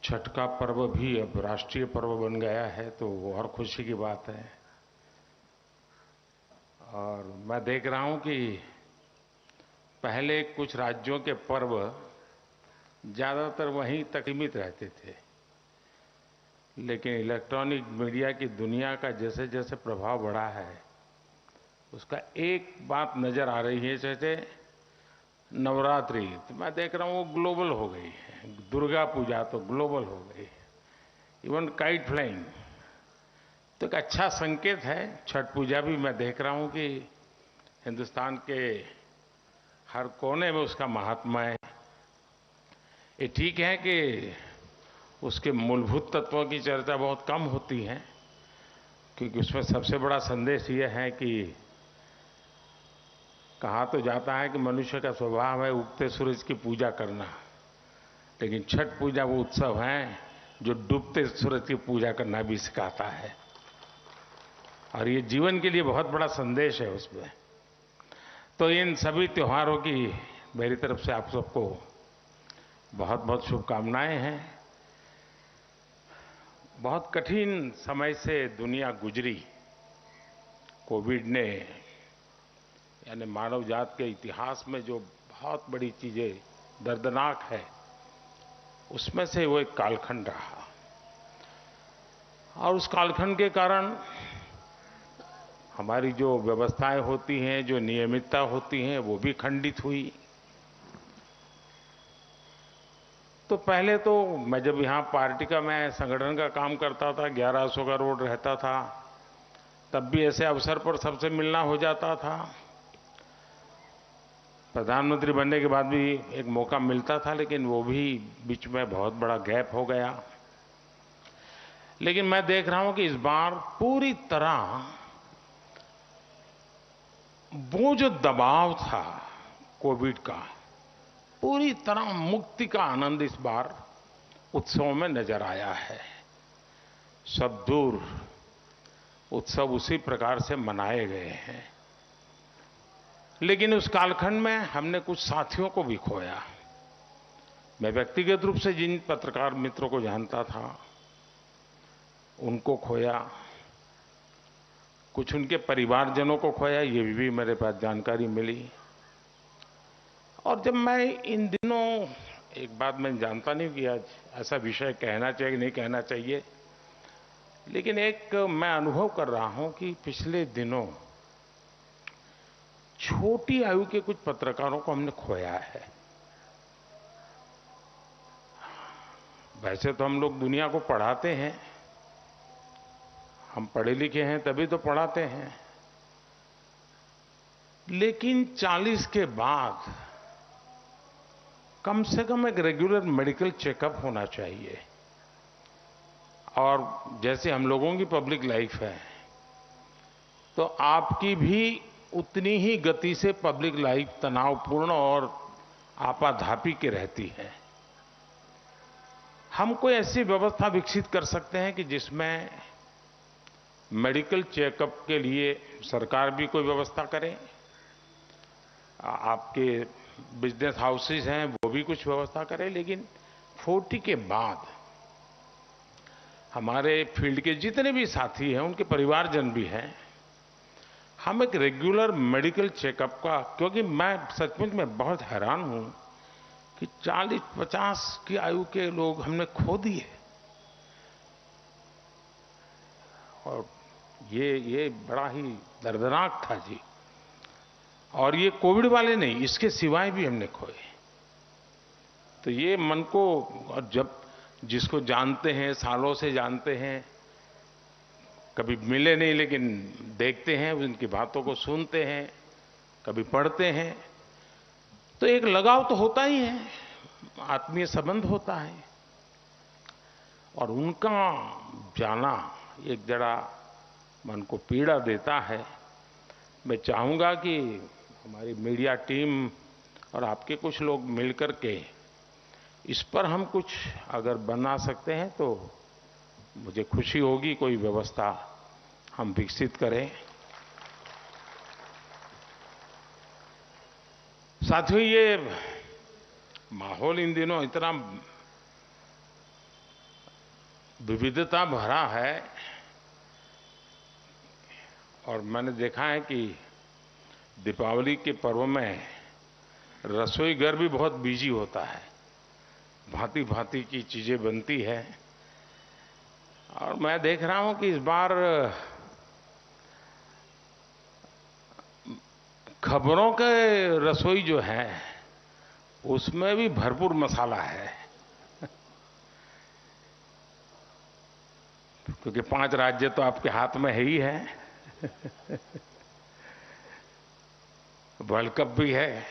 छठ का पर्व भी अब राष्ट्रीय पर्व बन गया है तो वो और खुशी की बात है। और मैं देख रहा हूं कि पहले कुछ राज्यों के पर्व ज़्यादातर वहीं तक सीमित रहते थे, लेकिन इलेक्ट्रॉनिक मीडिया की दुनिया का जैसे जैसे प्रभाव बढ़ा है उसका एक बात नज़र आ रही है। जैसे नवरात्रि तो मैं देख रहा हूँ वो ग्लोबल हो गई है, दुर्गा पूजा तो ग्लोबल हो गई है, इवन काइट फ्लाइंग तो एक अच्छा संकेत है। छठ पूजा भी मैं देख रहा हूँ कि हिंदुस्तान के हर कोने में उसका महात्मा है। ये ठीक है कि उसके मूलभूत तत्वों की चर्चा बहुत कम होती है, क्योंकि उसमें सबसे बड़ा संदेश ये है कि कहा तो जाता है कि मनुष्य का स्वभाव है उगते सूरज की पूजा करना, लेकिन छठ पूजा वो उत्सव है जो डूबते सूरज की पूजा करना भी सिखाता है, और ये जीवन के लिए बहुत बड़ा संदेश है उसमें। तो इन सभी त्योहारों की मेरी तरफ से आप सबको बहुत बहुत शुभकामनाएं हैं। बहुत कठिन समय से दुनिया गुजरी। कोविड ने यानी मानव जात के इतिहास में जो बहुत बड़ी चीजें दर्दनाक है उसमें से वो एक कालखंड रहा, और उस कालखंड के कारण हमारी जो व्यवस्थाएं होती हैं, जो नियमितता होती हैं, वो भी खंडित हुई। तो पहले तो मैं जब यहाँ पार्टी का मैं संगठन का काम करता था, 1100 का रोड रहता था, तब भी ऐसे अवसर पर सबसे मिलना हो जाता था। प्रधानमंत्री बनने के बाद भी एक मौका मिलता था, लेकिन वो भी बीच में बहुत बड़ा गैप हो गया। लेकिन मैं देख रहा हूं कि इस बार पूरी तरह वो जो दबाव था कोविड का, पूरी तरह मुक्ति का आनंद इस बार उत्सवों में नजर आया है। सब दूर उत्सव उसी प्रकार से मनाए गए हैं, लेकिन उस कालखंड में हमने कुछ साथियों को भी खोया। मैं व्यक्तिगत रूप से जिन पत्रकार मित्रों को जानता था उनको खोया, कुछ उनके परिवारजनों को खोया, ये भी मेरे पास जानकारी मिली। और जब मैं इन दिनों एक बात मैं जानता नहीं कि आज ऐसा विषय कहना चाहिए कि नहीं कहना चाहिए, लेकिन एक मैं अनुभव कर रहा हूं कि पिछले दिनों छोटी आयु के कुछ पत्रकारों को हमने खोया है। वैसे तो हम लोग दुनिया को पढ़ाते हैं, हम पढ़े लिखे हैं तभी तो पढ़ाते हैं, लेकिन 40 के बाद कम से कम एक रेगुलर मेडिकल चेकअप होना चाहिए। और जैसे हम लोगों की पब्लिक लाइफ है तो आपकी भी उतनी ही गति से पब्लिक लाइफ तनावपूर्ण और आपाधापी की रहती है। हम कोई ऐसी व्यवस्था विकसित कर सकते हैं कि जिसमें मेडिकल चेकअप के लिए सरकार भी कोई व्यवस्था करे, आपके बिजनेस हाउसेज हैं वो भी कुछ व्यवस्था करें, लेकिन 40 के बाद हमारे फील्ड के जितने भी साथी हैं उनके परिवारजन भी हैं, हम एक रेगुलर मेडिकल चेकअप का, क्योंकि मैं सचमुच में बहुत हैरान हूं कि 40-50 की आयु के लोग हमने खो दिए। और ये बड़ा ही दर्दनाक था जी। और ये कोविड वाले नहीं, इसके सिवाय भी हमने खोए। तो ये मन को, और जब जिसको जानते हैं, सालों से जानते हैं, कभी मिले नहीं लेकिन देखते हैं, उनकी बातों को सुनते हैं, कभी पढ़ते हैं, तो एक लगाव तो होता ही है, आत्मीय संबंध होता है। और उनका जाना एक जरा मन को पीड़ा देता है। मैं चाहूंगा कि हमारी मीडिया टीम और आपके कुछ लोग मिलकर के इस पर हम कुछ अगर बना सकते हैं तो मुझे खुशी होगी। कोई व्यवस्था हम विकसित करें। साथियों, ये माहौल इन दिनों इतना विविधता भरा है। और मैंने देखा है कि दीपावली के पर्व में रसोई घर भी बहुत बिजी होता है, भांति भांति की चीजें बनती है। और मैं देख रहा हूं कि इस बार खबरों के रसोई जो है उसमें भी भरपूर मसाला है, क्योंकि 5 राज्य तो आपके हाथ में है ही है। वर्ल्ड कप भी है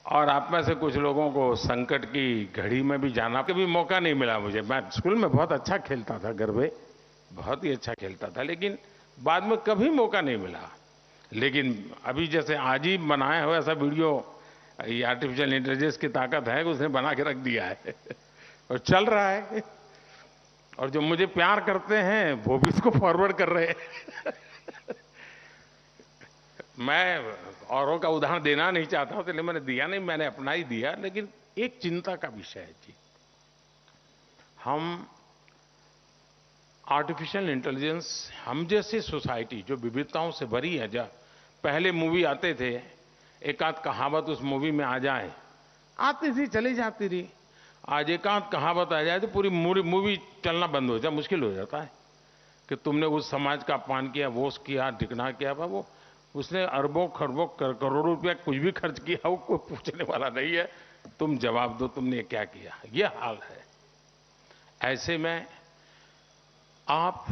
और आप में से कुछ लोगों को संकट की घड़ी में भी जाना कभी मौका नहीं मिला मुझे। मैं स्कूल में बहुत अच्छा खेलता था, घर में बहुत ही अच्छा खेलता था, लेकिन बाद में कभी मौका नहीं मिला। लेकिन अभी जैसे आज ही बनाया हुआ ऐसा वीडियो, ये आर्टिफिशियल इंटेलिजेंस की ताकत है कि उसने बना के रख दिया है और चल रहा है। और जो मुझे प्यार करते हैं वो भी इसको फॉरवर्ड कर रहे हैं। मैं औरों का उदाहरण देना नहीं चाहता हूं, इसलिए मैंने दिया नहीं, मैंने अपना ही दिया। लेकिन एक चिंता का विषय है जी, हम आर्टिफिशियल इंटेलिजेंस, हम जैसी सोसाइटी जो विविधताओं से भरी है, जब पहले मूवी आते थे एक आध कहावत उस मूवी में आ जाए, आती थी चली जाती रही। आज एक आध कहावत आ जाए तो पूरी मूवी चलना बंद हो जाए, मुश्किल हो जाता है कि तुमने उस समाज का अपमान किया, वो किया, ढिकना किया। वो उसने अरबों खरबों करोड़ों रुपया कुछ भी खर्च किया, वो कोई पूछने वाला नहीं है। तुम जवाब दो तुमने क्या किया, ये हाल है। ऐसे में आप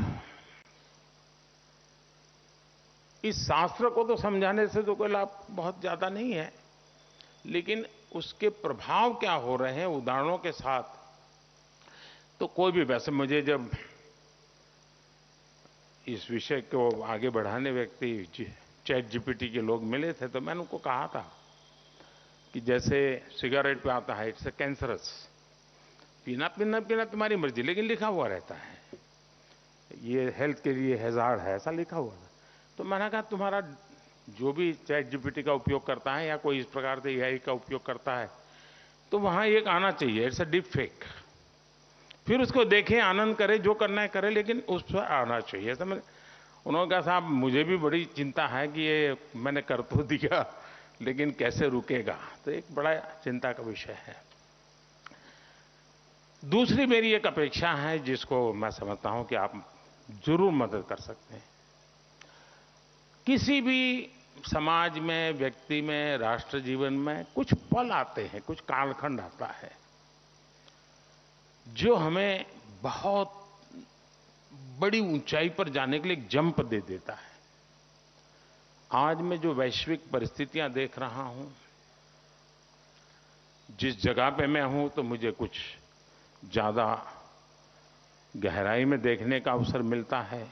इस शास्त्र को तो समझाने से तो कोई लाभ बहुत ज्यादा नहीं है, लेकिन उसके प्रभाव क्या हो रहे हैं उदाहरणों के साथ, तो कोई भी, वैसे मुझे जब इस विषय को आगे बढ़ाने व्यक्ति चैट जीपीटी के लोग मिले थे, तो मैंने उनको कहा था कि जैसे सिगरेट पे आता है, इट्स ए कैंसरस, पीना पीना पीना तुम्हारी मर्जी, लेकिन लिखा हुआ रहता है ये हेल्थ के लिए हैजार्ड है, ऐसा लिखा हुआ था। तो मैंने कहा तुम्हारा जो भी चैट जीपीटी का उपयोग करता है या कोई इस प्रकार से एआई का उपयोग करता है, तो वहां एक आना चाहिए, इट्स अ डीप फेक। फिर उसको देखें, आनंद करे, जो करना है करे, लेकिन उस पर आना चाहिए। ऐसा मैंने, उन्होंने कहा साहब मुझे भी बड़ी चिंता है कि ये मैंने कर तो दिया लेकिन कैसे रुकेगा, तो एक बड़ा चिंता का विषय है। दूसरी मेरी एक अपेक्षा है जिसको मैं समझता हूं कि आप जरूर मदद कर सकते हैं। किसी भी समाज में, व्यक्ति में, राष्ट्र जीवन में कुछ पल आते हैं, कुछ कालखंड आता है जो हमें बहुत बड़ी ऊंचाई पर जाने के लिए एक जंप दे देता है। आज मैं जो वैश्विक परिस्थितियां देख रहा हूं, जिस जगह पे मैं हूं, तो मुझे कुछ ज्यादा गहराई में देखने का अवसर मिलता है।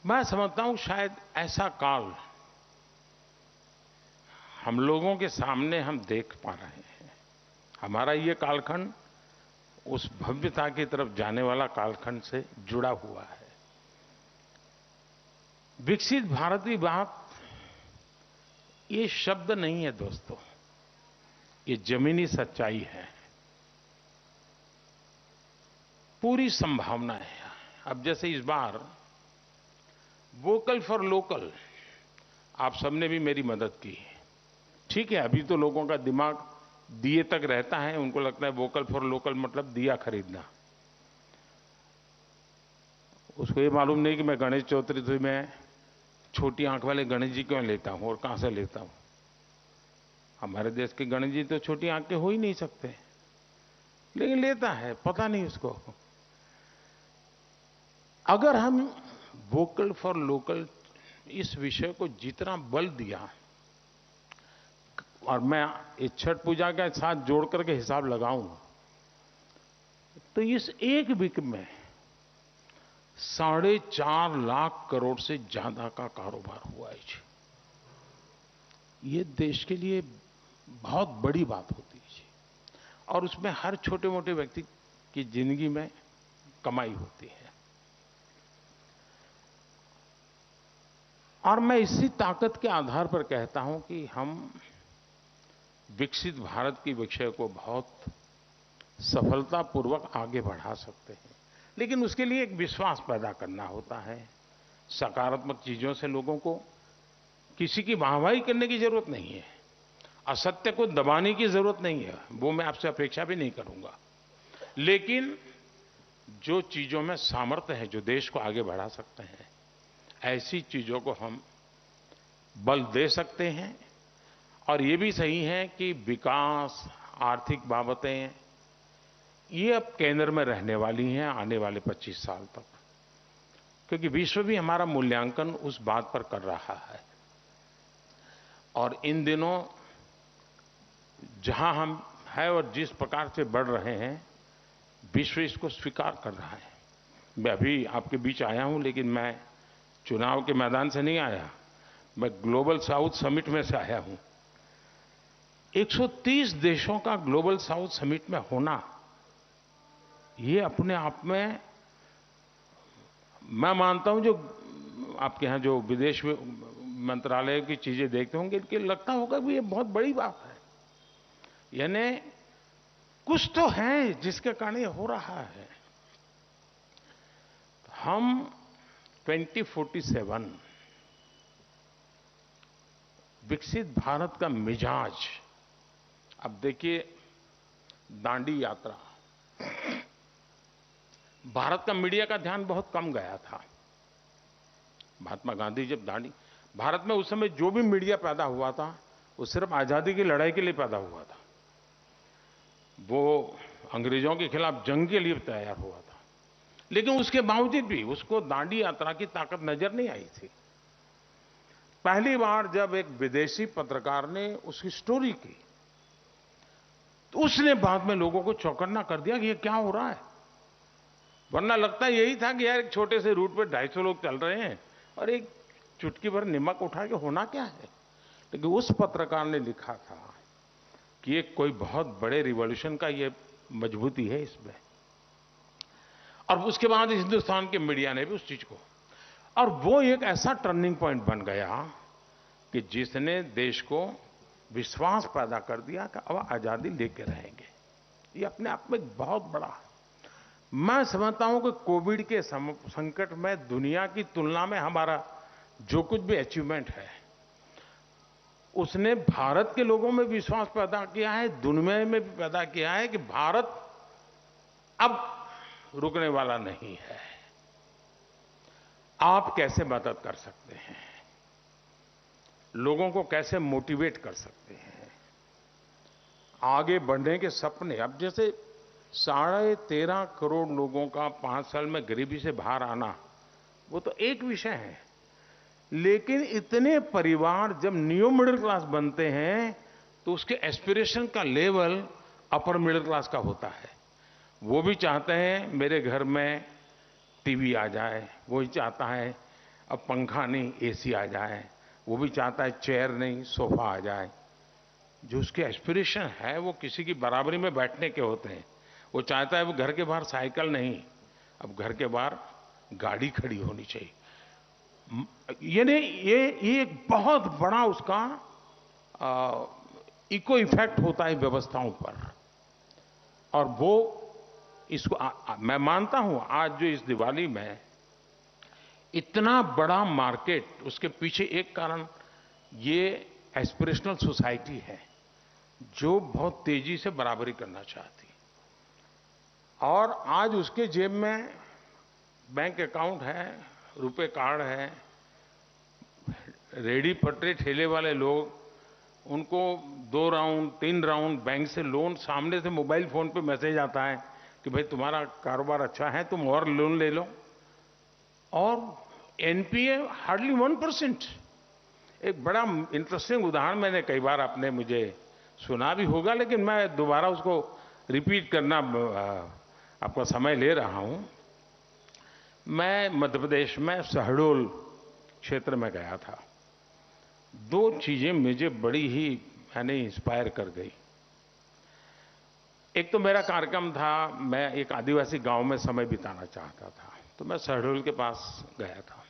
मैं समझता हूं शायद ऐसा काल हम लोगों के सामने हम देख पा रहे हैं। हमारा ये कालखंड उस भव्यता की तरफ जाने वाला कालखंड से जुड़ा हुआ है। विकसित भारत की बात ये शब्द नहीं है दोस्तों, ये जमीनी सच्चाई है, पूरी संभावना है। अब जैसे इस बार वोकल फॉर लोकल, आप सबने भी मेरी मदद की। ठीक है, अभी तो लोगों का दिमाग दिए तक रहता है, उनको लगता है वोकल फॉर लोकल मतलब दिया खरीदना। उसको ये मालूम नहीं कि मैं गणेश चतुर्थी में छोटी आंख वाले गणेश जी क्यों लेता हूं और कहां से लेता हूं। हमारे देश के गणेश जी तो छोटी आंख के हो ही नहीं सकते, लेकिन लेता है, पता नहीं उसको। अगर हम वोकल फॉर लोकल इस विषय को जितना बल दिया, और मैं इस छठ पूजा के साथ जोड़ करके हिसाब लगाऊं, तो इस एक वीक में 4.5 लाख करोड़ से ज्यादा का कारोबार हुआ है जी। ये देश के लिए बहुत बड़ी बात होती है जी, और उसमें हर छोटे मोटे व्यक्ति की जिंदगी में कमाई होती है। और मैं इसी ताकत के आधार पर कहता हूं कि हम विकसित भारत के विषय को बहुत सफलतापूर्वक आगे बढ़ा सकते हैं। लेकिन उसके लिए एक विश्वास पैदा करना होता है, सकारात्मक चीजों से लोगों को किसी की वाहवाही करने की जरूरत नहीं है, असत्य को दबाने की जरूरत नहीं है, वो मैं आपसे अपेक्षा भी नहीं करूंगा। लेकिन जो चीजों में सामर्थ्य है, जो देश को आगे बढ़ा सकते हैं, ऐसी चीजों को हम बल दे सकते हैं। और ये भी सही है कि विकास, आर्थिक बाबतें, ये अब केंद्र में रहने वाली हैं आने वाले 25 साल तक, क्योंकि विश्व भी हमारा मूल्यांकन उस बात पर कर रहा है। और इन दिनों जहां हम हैं और जिस प्रकार से बढ़ रहे हैं, विश्व इसको स्वीकार कर रहा है। मैं अभी आपके बीच आया हूं, लेकिन मैं चुनाव के मैदान से नहीं आया, मैं ग्लोबल साउथ समिट में से आया हूं। 130 देशों का ग्लोबल साउथ समिट में होना, ये अपने आप में, मैं मानता हूं, जो आपके यहां जो विदेश मंत्रालय की चीजें देखते होंगे, इनके लगता होगा कि ये बहुत बड़ी बात है। यानी कुछ तो है जिसके कारण ये हो रहा है। हम 2047 विकसित भारत का मिजाज, अब देखिए दांडी यात्रा, भारत का मीडिया का ध्यान बहुत कम गया था। महात्मा गांधी जब भारत में उस समय जो भी मीडिया पैदा हुआ था, वो सिर्फ आजादी की लड़ाई के लिए पैदा हुआ था, वो अंग्रेजों के खिलाफ जंग के लिए तैयार हुआ था। लेकिन उसके बावजूद भी उसको दांडी यात्रा की ताकत नजर नहीं आई थी। पहली बार जब एक विदेशी पत्रकार ने उसकी स्टोरी की, तो उसने बाद में लोगों को चौकन्ना कर दिया कि ये क्या हो रहा है। वरना लगता यही था कि यार एक छोटे से रूट पे 250 लोग चल रहे हैं और एक चुटकी भर नमक उठा के होना क्या है। लेकिन उस पत्रकार ने लिखा था कि ये कोई बहुत बड़े रिवॉल्यूशन का ये मजबूती है इसमें। और उसके बाद हिंदुस्तान के मीडिया ने भी उस चीज को, और वो एक ऐसा टर्निंग पॉइंट बन गया कि जिसने देश को विश्वास पैदा कर दिया कि अब आजादी लेके रहेंगे। ये अपने आप में बहुत बड़ा है। मैं समझता हूं कि कोविड के संकट में दुनिया की तुलना में हमारा जो कुछ भी अचीवमेंट है, उसने भारत के लोगों में विश्वास पैदा किया है, दुनिया में भी पैदा किया है कि भारत अब रुकने वाला नहीं है। आप कैसे मदद कर सकते हैं, लोगों को कैसे मोटिवेट कर सकते हैं, आगे बढ़ने के सपने, अब जैसे 13.5 करोड़ लोगों का 5 साल में गरीबी से बाहर आना, वो तो एक विषय है। लेकिन इतने परिवार जब न्यू मिडिल क्लास बनते हैं, तो उसके एस्पिरेशन का लेवल अपर मिडिल क्लास का होता है। वो भी चाहते हैं मेरे घर में टीवी आ जाए, वो ही चाहता है अब पंखा नहीं एसी आ जाए, वो भी चाहता है चेयर नहीं सोफा आ जाए। जो उसके एस्पिरेशन है वो किसी की बराबरी में बैठने के होते हैं। वो चाहता है वो घर के बाहर साइकिल नहीं, अब घर के बाहर गाड़ी खड़ी होनी चाहिए। यानी ये एक बहुत बड़ा उसका इको इफेक्ट होता है व्यवस्थाओं पर। और वो इसको मैं मानता हूं आज जो इस दिवाली में इतना बड़ा मार्केट, उसके पीछे एक कारण ये एस्पिरेशनल सोसाइटी है जो बहुत तेजी से बराबरी करना चाहती। और आज उसके जेब में बैंक अकाउंट है, रुपए कार्ड है, रेडी पटरी ठेले वाले लोग, उनको 2 राउंड 3 राउंड बैंक से लोन, सामने से मोबाइल फोन पे मैसेज आता है कि भाई तुम्हारा कारोबार अच्छा है, तुम और लोन ले लो। और एनपीए हार्डली 1%। एक बड़ा इंटरेस्टिंग उदाहरण मैंने कई बार आपने मुझे सुना भी होगा, लेकिन मैं दोबारा उसको रिपीट करना आपका समय ले रहा हूं। मैं मध्य प्रदेश में शहडोल क्षेत्र में गया था। 2 चीजें मुझे बड़ी ही इंस्पायर कर गई। एक तो मेरा कार्यक्रम था, मैं एक आदिवासी गांव में समय बिताना चाहता था, तो मैं शहडोल के पास गया था।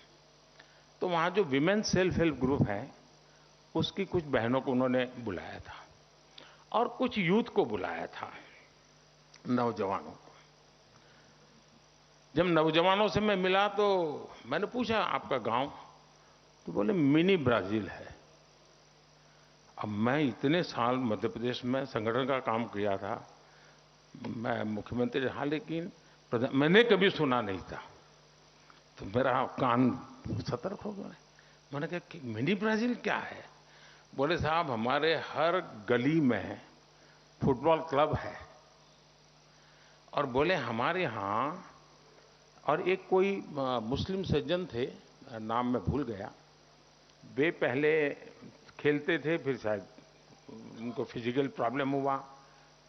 तो वहां जो विमेन सेल्फ हेल्प ग्रुप है, उसकी कुछ बहनों को उन्होंने बुलाया था और कुछ यूथ को बुलाया था। नौजवानों को। जब नौजवानों से मैं मिला तो मैंने पूछा आपका गांव, तो बोले मिनी ब्राजील है। अब मैं इतने साल मध्य प्रदेश में संगठन का काम किया था, मैं मुख्यमंत्री रहा, लेकिन मैंने कभी सुना नहीं था। तो मेरा कान सतर्क हो गया। मैंने कहा कि मिनी ब्राजील क्या है? बोले साहब हमारे हर गली में फुटबॉल क्लब है, और बोले हमारे यहाँ, और एक कोई मुस्लिम सज्जन थे, नाम मैं भूल गया, वे पहले खेलते थे, फिर शायद उनको फिजिकल प्रॉब्लम हुआ,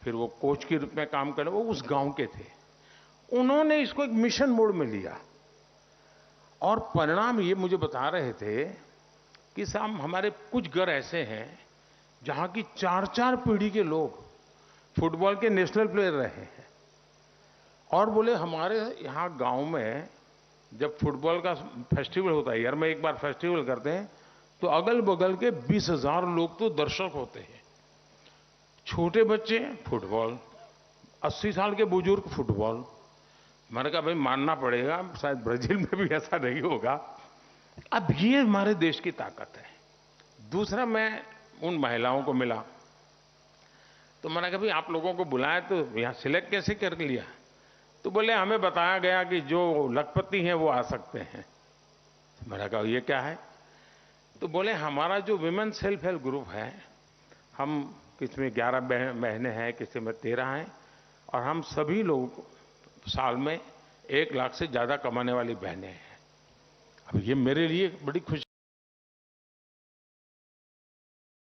फिर वो कोच के रूप में काम कर, वो उस गांव के थे। उन्होंने इसको एक मिशन मोड में लिया, और परिणाम ये मुझे बता रहे थे कि साहब हमारे कुछ घर ऐसे हैं जहां की 4-4 पीढ़ी के लोग फुटबॉल के नेशनल प्लेयर रहे हैं। और बोले हमारे यहाँ गांव में जब फुटबॉल का फेस्टिवल होता है, यार में एक बार फेस्टिवल करते हैं, तो अगल बगल के 20,000 लोग तो दर्शक होते हैं। छोटे बच्चे फुटबॉल, 80 साल के बुजुर्ग फुटबॉल। मैंने कहा भाई मानना पड़ेगा, शायद ब्राजील में भी ऐसा नहीं होगा। अब ये हमारे देश की ताकत है। दूसरा, मैं उन महिलाओं को मिला, तो मैंने कहा भाई आप लोगों को बुलाया तो यहाँ सिलेक्ट कैसे कर लिया? तो बोले हमें बताया गया कि जो लखपति हैं वो आ सकते हैं। मैंने कहा ये क्या है? तो बोले हमारा जो विमेन सेल्फ हेल्प ग्रुप है, हम किसी में 11 बहनें हैं, किसी में 13 हैं, और हम सभी लोग साल में 1 लाख से ज्यादा कमाने वाली बहनें हैं। अब ये मेरे लिए बड़ी खुशी